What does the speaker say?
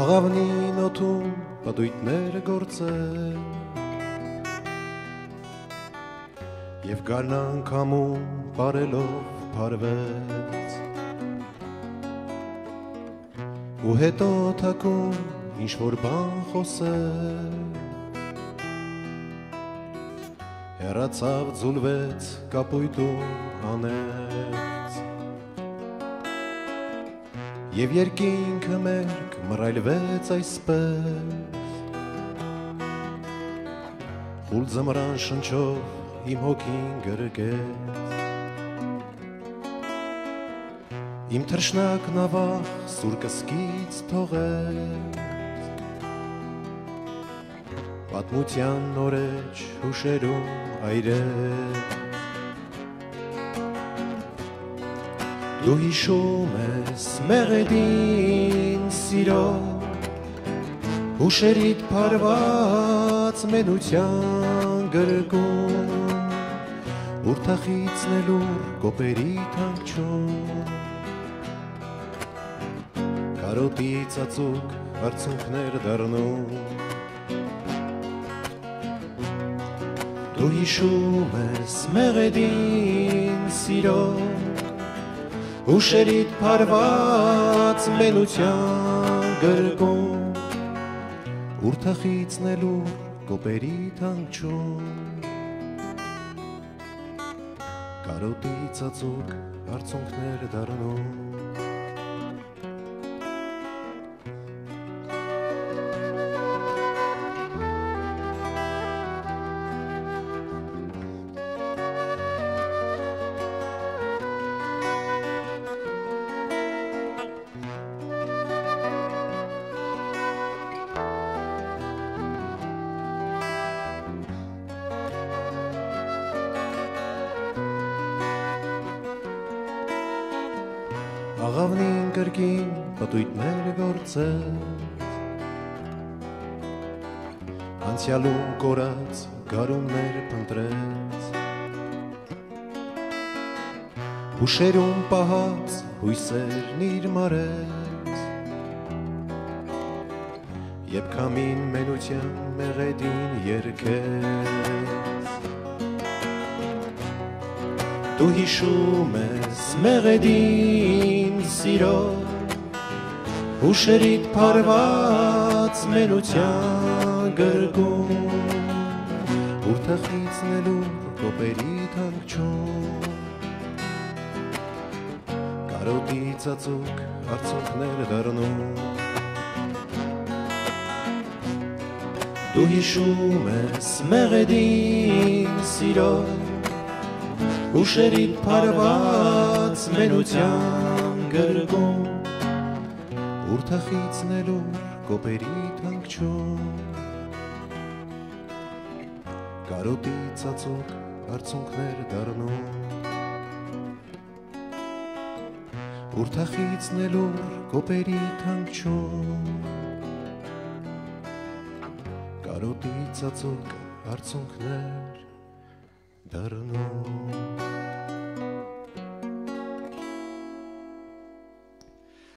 Աղավնին օդում պտույտներ գործել Եվ գարնան քամում բարելով բարվեց Ու հետո թակում ինչ-որ բան խոսել Հեռացավ ձուլվեց կապույտում անեց Եվ երկինքը մերկ մռայլվեց այսպես Խուլ ձմռան շնչով իմ հոգին գրկեց Իմ թռշնակն ավաղ սուր կսկից թողեց Պատմության նորեջ հուշերում այրեց Դու հիշում ես մեղեդին սիրո Հուշերիդ փարված մենության գրկում Ուրթախիցնելու կոպերի թանքչում Կարոտի ծածուկ արցունքներ դառնում Դու հիշում ես մեղեդին սիրո Հուշերիդ փարված մենության գրկում Ուրթախիցնելու կոպերի թանքչում Կարոտի ծածուկ արցունքներ դառնում Աղավնին կրկին պտույտներ գործեց Անցյալում կորած գարուններ փնտրեց Հուշերում պահած հույսերն իր մարեց Եվ քամին մենության մեղեդին երգեց Դու հիշում ես մեղեդին սիրո Հուշերիդ փարված մենության գրկում Ուրթախիցնելու կոպերի թանքչում Կարոտի ծածուկ արցունքներ դառնում Դու հիշում ես մեղեդին սիրո Հուշերիդ փարված մենության գրկում Ուրթախիցնելու կոպերի թանքչում Կարոտի ծածուկ արցունքներ դառնում Ուրթախիցնելու կոպերի թանքչում Կարոտի ծածուկ արցունքներ դառնում